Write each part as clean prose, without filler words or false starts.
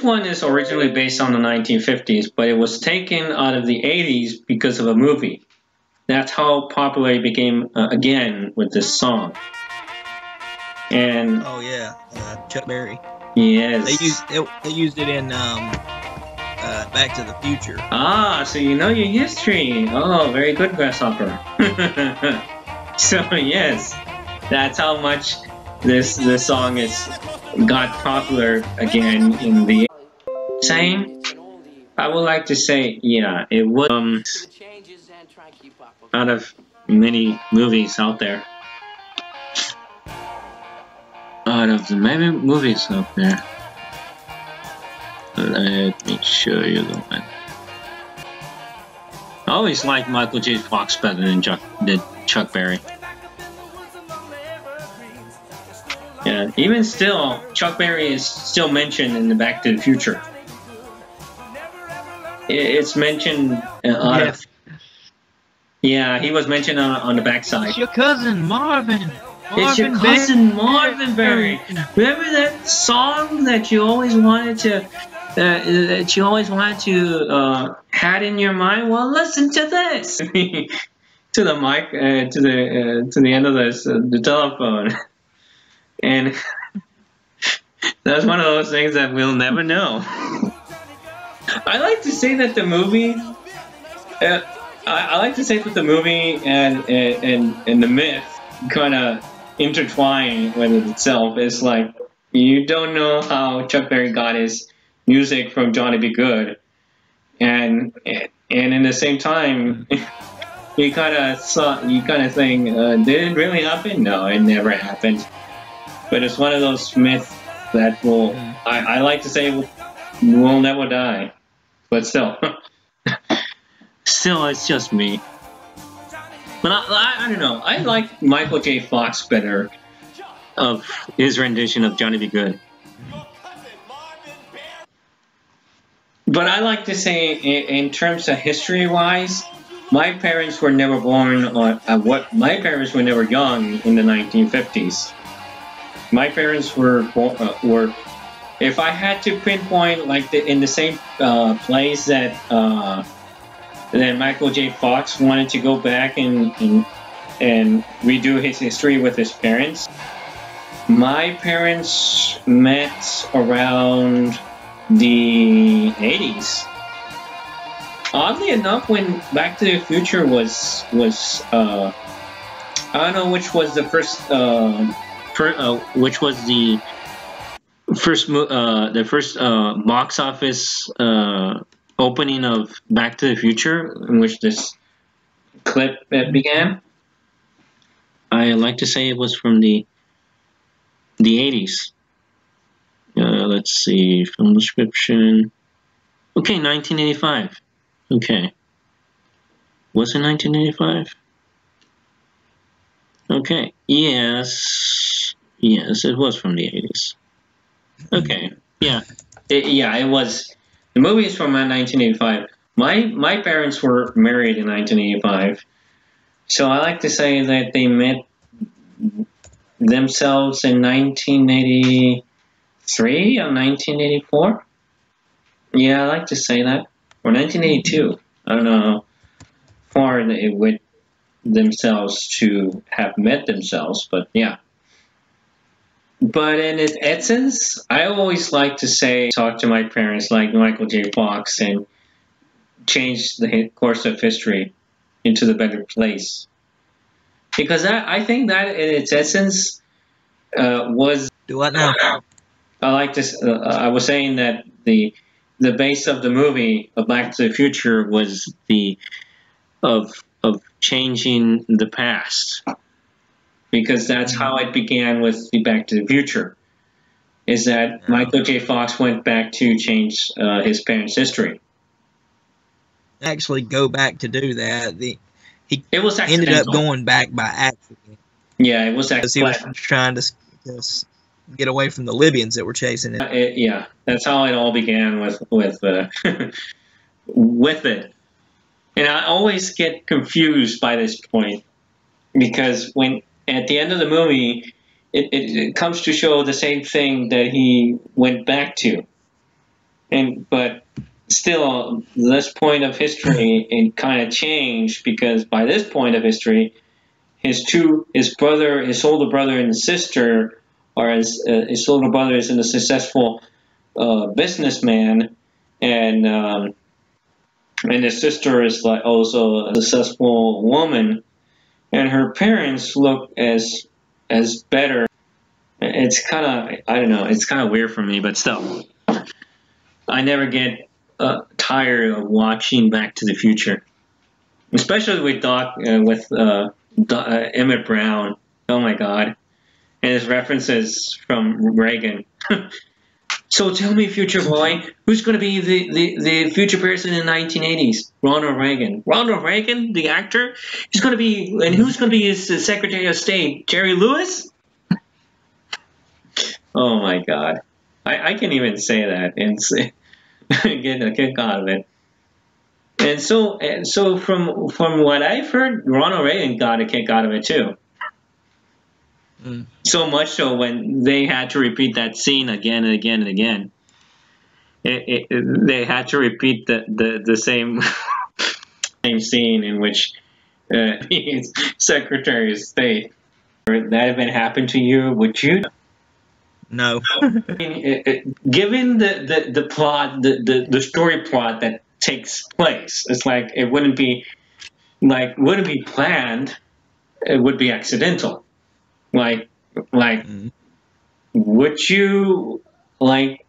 one is originally based on the 1950s, but it was taken out of the 80s because of a movie. That's how popular it became again with this song. And oh yeah, Chuck Berry. yes, They used it in Back to the Future. Ah, so you know your history. Oh, very good, Grasshopper. So yes, that's how much this song is got popular again in the same. I would like to say, yeah, it was out of many movies out there. Out of the many movies out there. Let me show you the one. I always liked Michael J. Fox better than Chuck Berry. Yeah, even still, Chuck Berry is still mentioned in the Back to the Future. It's mentioned Yes. Yeah, he was mentioned on the backside. It's your cousin Marvin. It's your cousin Marvin Berry. Remember that song that you always wanted to had in your mind? Well, listen to this. To the mic, to the end of the telephone, and that's one of those things that we'll never know. I like to say that the movie. I like to say that the movie and the myth kind of intertwine with itself. It's like you don't know how Chuck Berry got his music from Johnny B. Good, and in the same time, you kind of think, did it really happen? No, it never happened. But it's one of those myths that will I like to say will never die. But still, it's just me. But I don't know. I like Michael J. Fox better of his rendition of Johnny B. Good. But I like to say, in terms of history-wise, my parents were never born on my parents were never young in the 1950s. My parents were if I had to pinpoint like in the same place that Michael J. Fox wanted to go back and redo his history with his parents. My parents met around the 80s. Oddly enough, when Back to the Future was I don't know which was the first which was the first box office opening of Back to the Future in which this clip began. I like to say it was from the 80s. Let's see, film description. Okay, 1985. Okay. Was it 1985? Okay. Yes, it was from the 80s. Okay. Yeah. It was. The movie is from 1985. My parents were married in 1985, so I like to say that they met themselves in 1983 or 1984. Yeah, I like to say that. Or 1982. I don't know how far they went themselves to have met themselves, but yeah. But in its essence, I always like to say, talk to my parents like Michael J. Fox and change the course of history into the better place. Because I think that in its essence was... Do what now? I was saying that the base of the movie of Back to the Future was of changing the past. Because that's how it began with the Back to the Future, is that Michael J. Fox went back to change his parents' history. Actually, go back to do that. He was ended up going back by accident. Yeah, it was because he was trying to get away from the Libyans that were chasing it. Yeah, that's how it all began with with it. And I always get confused by this point because when at the end of the movie, it comes to show the same thing that he went back to. but still, this point of history it kind of changed, because by this point of history, his older brother and sister his older brother is a successful businessman, and his sister is like also a successful woman, and her parents look as better. It's kind of, I don't know, it's kind of weird for me, but still, I never get tired of watching Back to the Future, especially with Emmett Brown. Oh my God, and his references from Reagan. So tell me, future boy, who's going to be the future person in the 1980s? Ronald Reagan. Ronald Reagan, the actor? He's going to be, and who's going to be his Secretary of State? Jerry Lewis? Oh my God. I can't even say that and get a kick out of it. And so from what I've heard, Ronald Reagan got a kick out of it too. So much so when they had to repeat that scene again and again and again. They had to repeat the same same scene in which he's Secretary of State. Would that have been happened to you? Would you? No. Given the plot, the story plot that takes place, it's like it wouldn't be planned. It would be accidental. Would you,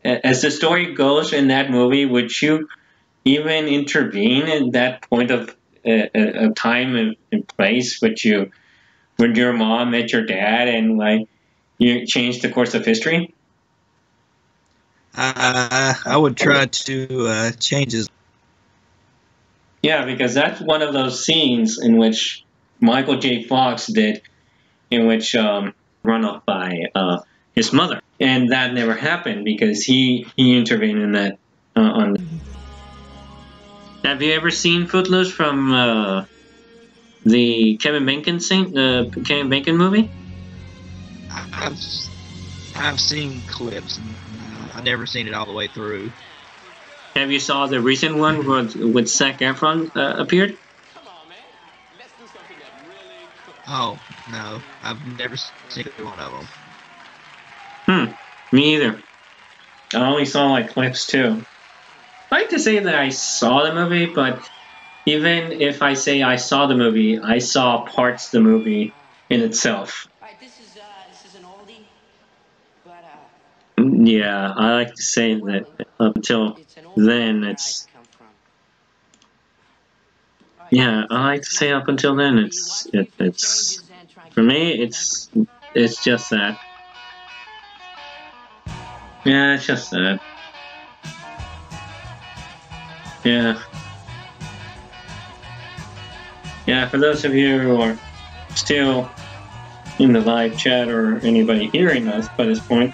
as the story goes in that movie, would you even intervene in that point of time and place? Would your mom met your dad and you change the course of history? I would try to change his. Yeah, because that's one of those scenes in which Michael J. Fox did, in which run off by his mother, and that never happened because he intervened in that. Have you ever seen Footloose from the Kevin Bacon scene, the Kevin Bacon movie? I've seen clips. I've never seen it all the way through. Have you saw the recent one with Zac Efron appeared? Oh, no. I've never seen one of them. Me either. I only saw clips too. I like to say that I saw the movie, but even if I say I saw the movie, I saw parts of the movie in itself. Alright, this is an oldie, but yeah, I like to say that up until then it's. Yeah, I like to say up until then it's for me it's just that. Yeah, it's just that. Yeah. Yeah, for those of you who are still in the live chat or anybody hearing us by this point,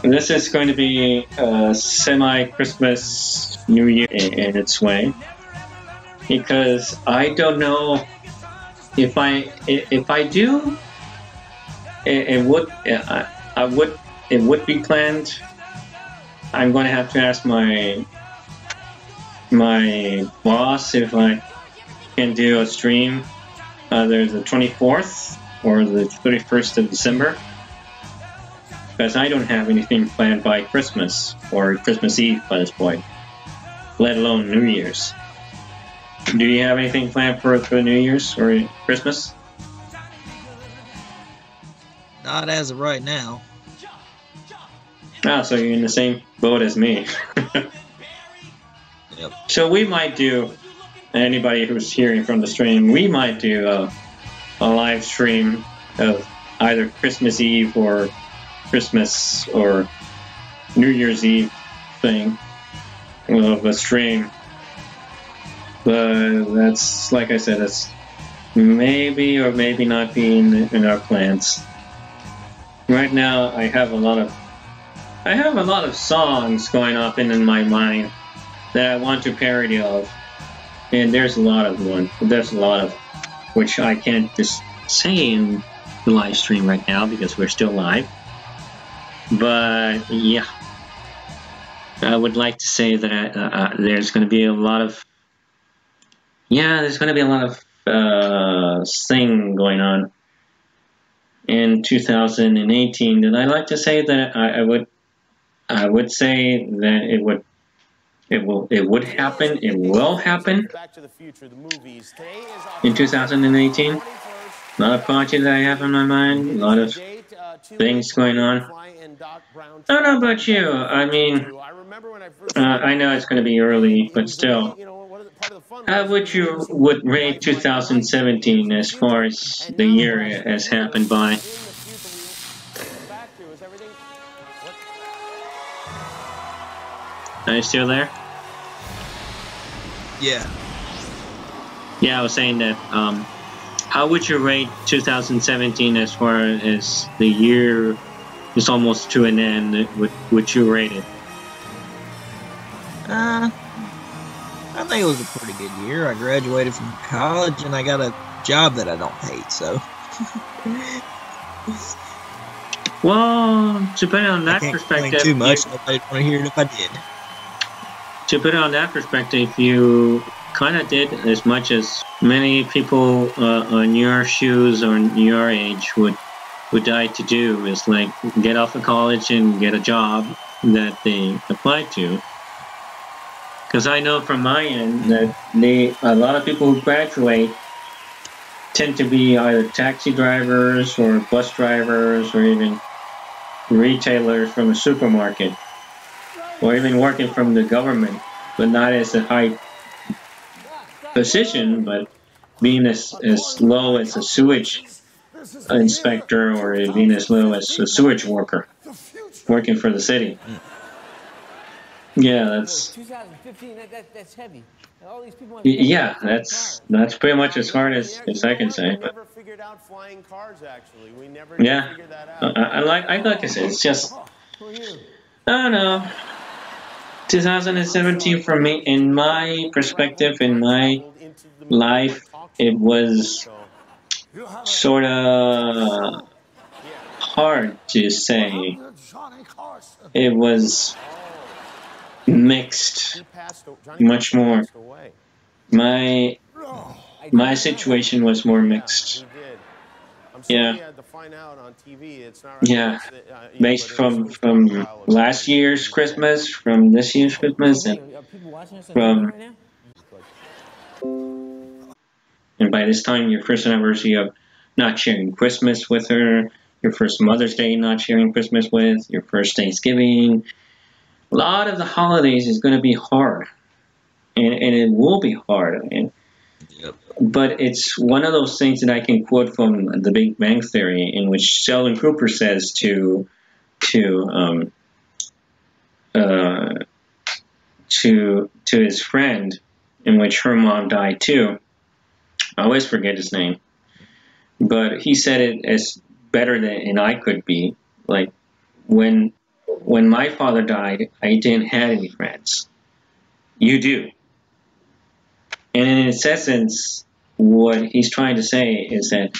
this is going to be a semi-Christmas New Year in its way. Because I don't know if I do, it would be planned. I'm going to have to ask my boss if I can do a stream either the 24th or the 31st of December, because I don't have anything planned by Christmas or Christmas Eve by this point, let alone New Year's. Do you have anything planned for New Year's or Christmas? Not as of right now. Ah, so you're in the same boat as me. Yep. So we might do, anybody who's hearing from the stream, we might do a live stream of either Christmas Eve or Christmas or New Year's Eve thing of a stream. But that's, like I said, that's maybe or maybe not be in our plans. Right now, I have a lot of songs going up in my mind that I want to parody of, and there's a lot of one. There's a lot of which I can't just say in the live stream right now because we're still live. But yeah, I would like to say that there's going to be a lot of there's going to be a lot of thing going on in 2018. And I like to say that I would say that it would happen. It will happen in 2018. A lot of projects I have in my mind. A lot of things going on. I don't know about you. I mean, I know it's going to be early, but still. How would you rate 2017 as far as the year has happened by? Are you still there? Yeah. Yeah, I was saying that. How would you rate 2017 as far as the year is almost to an end? Would you rate it? I think it was a pretty good year. I graduated from college and I got a job that I don't hate, so. Well, to put it on that I can't perspective, complain too much. Nobody'd want to hear it if I did. To put it on that perspective, you kind of did as much as many people on your shoes or your age would like to do, is like get off of college and get a job that they applied to. Because I know from my end that a lot of people who graduate tend to be either taxi drivers or bus drivers or even retailers from a supermarket, or even working from the government, but not as a high position, but being as low as a sewage inspector or being as low as a sewage worker working for the city. Yeah, that's 2015. That's heavy. All these people yeah, that's pretty much as hard as I can say. But never figured out flying cars. Actually, we never yeah, figured that out. I like I said, it's just I don't know. 2017 for me, in my perspective, in my life, it was sort of hard to say. It was mixed, much more. My situation was more mixed. Yeah. Yeah. Based from last year's Christmas, from this year's Christmas, and from and by this time your first anniversary of not sharing Christmas with her, your first Mother's Day not sharing Christmas with, your first Thanksgiving. A lot of the holidays is going to be hard, and it will be hard. Yep. But it's one of those things that I can quote from The Big Bang Theory, in which Sheldon Cooper says to his friend, in which her mom died too. I always forget his name, but he said it as better than I could be. Like when my father died, I didn't have any friends. You do. And in its essence, what he's trying to say is that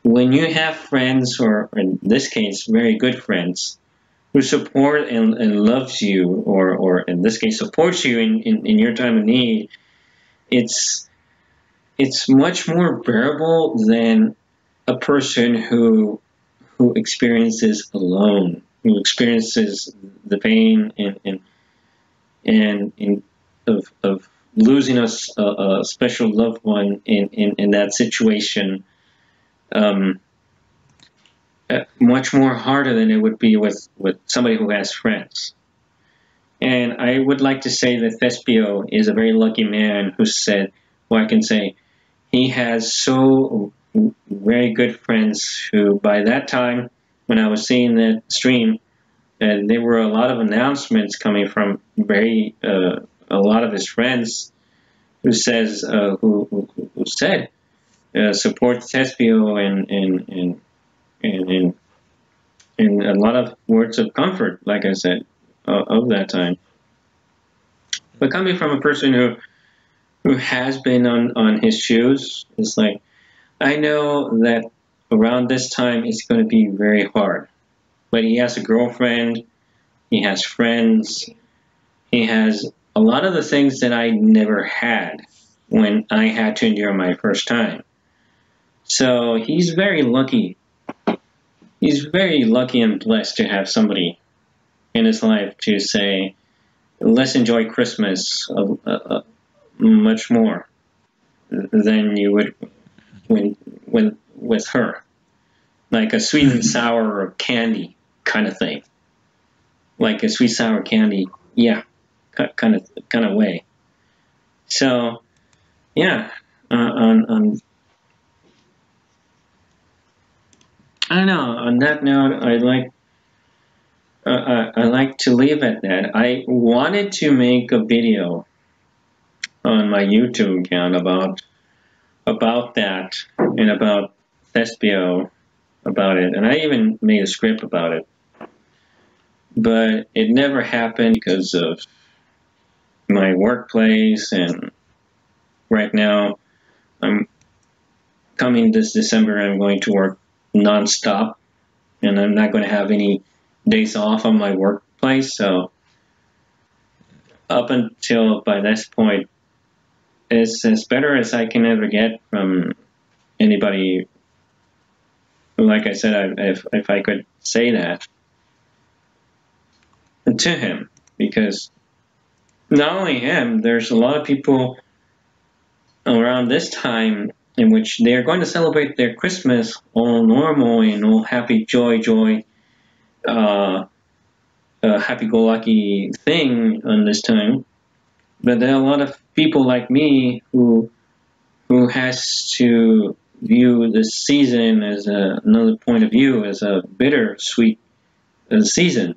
when you have friends, or in this case, very good friends, who support and loves you, or in this case, supports you in your time of need, it's much more bearable than a person who experiences alone, who experiences the pain and of losing a special loved one in that situation. Much more harder than it would be with somebody who has friends. And I would like to say that Thespio is a very lucky man who said, well, I can say, he has so very good friends who, by that time, when I was seeing that stream, there were a lot of announcements coming from a lot of his friends who says who said support Thespio and a lot of words of comfort, like I said, of that time. But coming from a person who has been on his shoes, it's like, I know that around this time it's going to be very hard. But he has a girlfriend he has friends, he has a lot of the things that I never had when I had to endure my first time. So he's very lucky. He's very lucky and blessed to have somebody in his life to say, let's enjoy Christmas much more than you would with her. Like a sweet and sour candy kind of thing. Like a sweet sour candy, yeah, kind of way. So, yeah, on I don't know. On that note, I like to leave at that. I wanted to make a video on my YouTube account about that and about Thespio, about it, and I even made a script about it. But it never happened because of my workplace, and right now I'm coming this December. I'm going to work nonstop, and I'm not going to have any days off on my workplace. So up until by this point, it's as better as I can ever get from anybody. Like I said, if I could say that to him, because not only him, there's a lot of people around this time in which they are going to celebrate their Christmas all normal and all happy, joy, happy-go-lucky thing on this time. But there are a lot of people like me who has to view this season as another point of view, as a bittersweet season.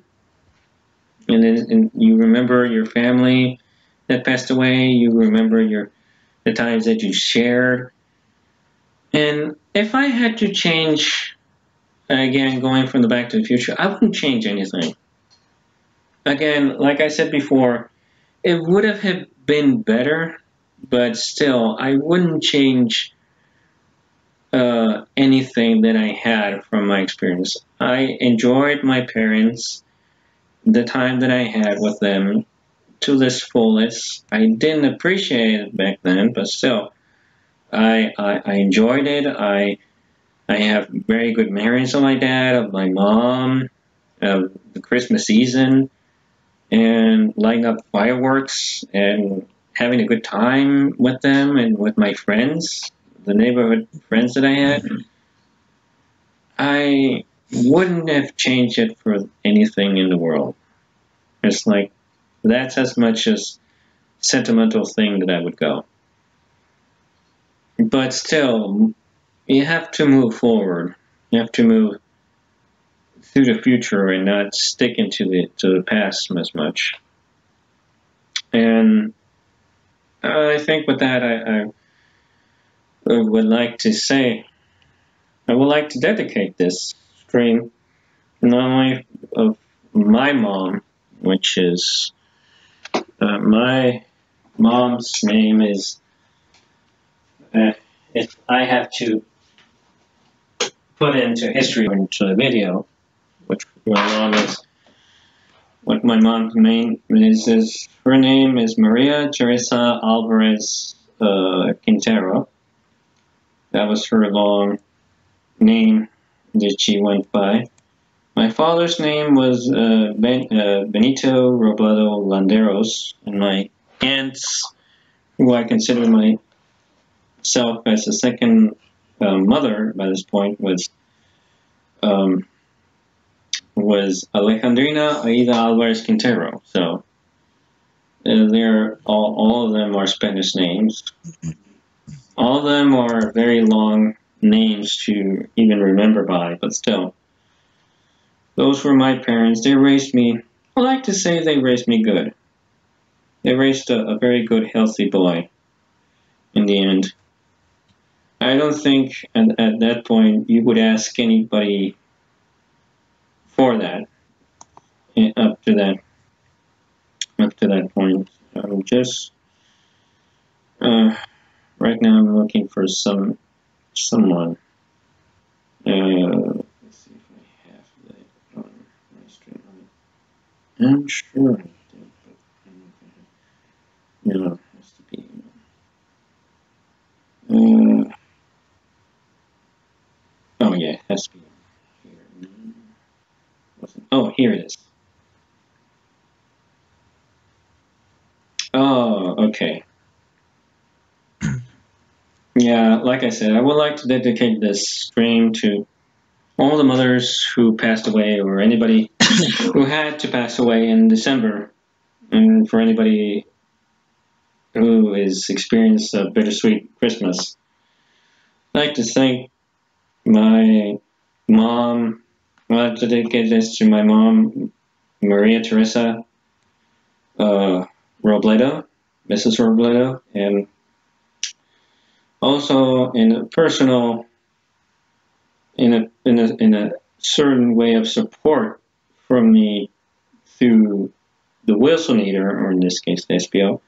And you remember your family that passed away. You remember the times that you shared. And if I had to change, again, going from the Back to the Future, I wouldn't change anything. Again, like I said before, it would have been better, but still, I wouldn't change anything that I had from my experience. I enjoyed my parents, the time that I had with them, to this fullest. I didn't appreciate it back then, but still, I enjoyed it. I have very good memories of my dad, of my mom, of the Christmas season, and lighting up fireworks and having a good time with them and with my friends, the neighborhood friends that I had. I wouldn't have changed it for anything in the world. It's like, that's as much as sentimental thing that I would go. But still, you have to move forward. You have to move through the future and not stick into the past as much. And I think with that, I would like to say, I would like to dedicate this stream not only of my mom, which is my mom's name is, if I have to put into history into the video, which what my mom's name is her name is Maria Teresa Alvarez Quintero. That was her long name that she went by. My father's name was Benito Robledo Landeros, and my aunt's, who I consider myself as a second mother by this point, was Alejandrina Aida Alvarez Quintero. So they're all of them are Spanish names. All of them are very long names to even remember by, but still. Those were my parents. They raised me, I like to say they raised me good. They raised a very good, healthy boy in the end. I don't think at that point you would ask anybody for that, up to that point. Just right now I'm looking for someone. Let's see if I have that on my stream. I'm sure. No, has to be. Oh yeah, it has to be here. Oh, here it is. Oh, okay. Yeah, like I said, I would like to dedicate this stream to all the mothers who passed away or anybody who had to pass away in December, and for anybody who has experienced a bittersweet Christmas. I'd like to thank my mom. I'd like to dedicate this to my mom, Maria Teresa Robledo, Mrs. Robledo, and also in a personal, in a certain way of support from me through the Wilsonator, or in this case the SPO,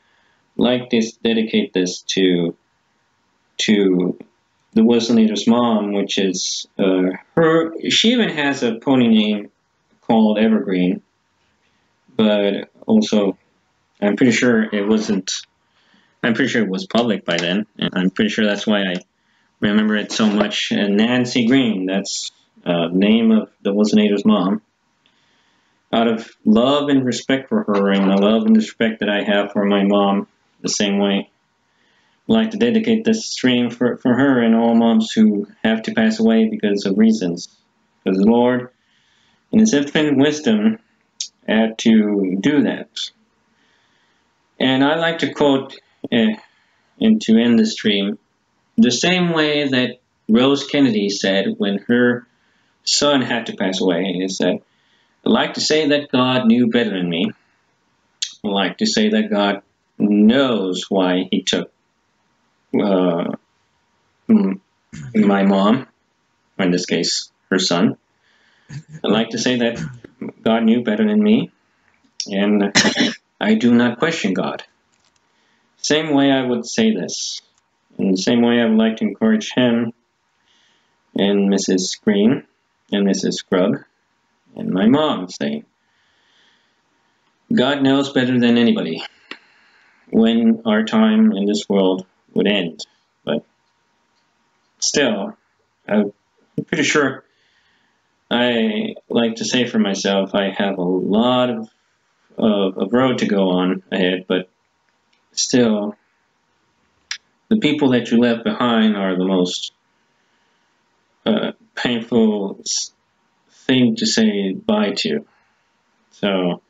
like this, dedicate this to the Wilsonator's mom, which is her. She even has a pony name called Evergreen, but also I'm pretty sure it wasn't. I'm pretty sure it was public by then, and I'm pretty sure that's why I remember it so much. Nancy Green, that's the name of the Wilsonator's mom. Out of love and respect for her, and the love and respect that I have for my mom, the same way, I'd like to dedicate this stream for her and all moms who have to pass away because of reasons. Because the Lord, in His infinite wisdom, had to do that. And I like to quote, and to end the stream, the same way that Rose Kennedy said when her son had to pass away, is that, I like to say that God knew better than me. I like to say that God knows why He took my mom, or in this case, her son. I like to say that God knew better than me, and I do not question God. Same way I would say this, in the same way I would like to encourage him, and Mrs. Green, and Mrs. Scrub, and my mom, saying, God knows better than anybody when our time in this world would end. But still, I'm pretty sure I like to say for myself, I have a lot of road to go on ahead, but still, the people that you left behind are the most painful thing to say bye to. So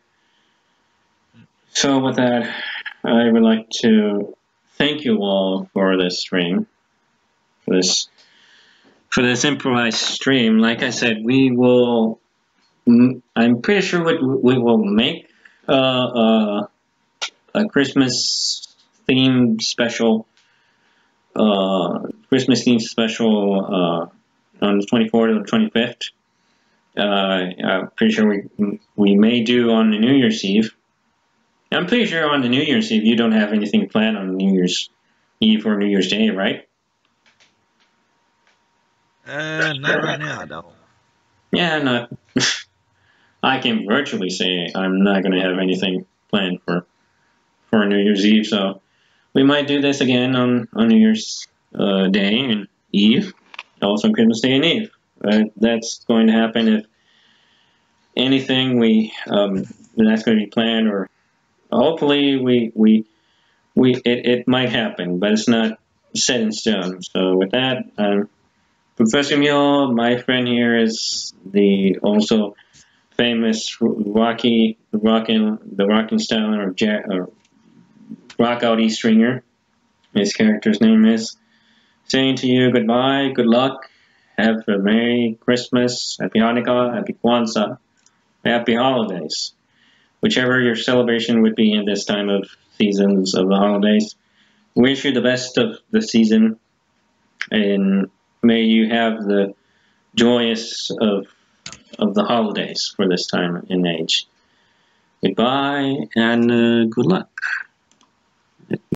with that, I would like to thank you all for this stream, for this improvised stream. Like I said, we will. I'm pretty sure we will make a Christmas themed special. Christmas themed special on the 24th or the 25th. I'm pretty sure we may do on the New Year's Eve. I'm pretty sure on the New Year's Eve you don't have anything planned on New Year's Eve or New Year's Day, right? Not right now, I don't. Yeah, not. I can virtually say I'm not going to have anything planned for New Year's Eve, so we might do this again on New Year's Day and Eve, also Christmas Day and Eve. That's going to happen if anything that's going to be planned, or hopefully it might happen, but it's not set in stone. So with that, Professor Mule, my friend here, is the also famous rocking style or rock out E stringer. His character's name is. Saying to you goodbye, good luck, have a Merry Christmas, Happy Hanukkah, Happy Kwanzaa, Happy Holidays. Whichever your celebration would be in this time of seasons of the holidays. Wish you the best of the season, and may you have the joyous of the holidays for this time in age. Goodbye and good luck.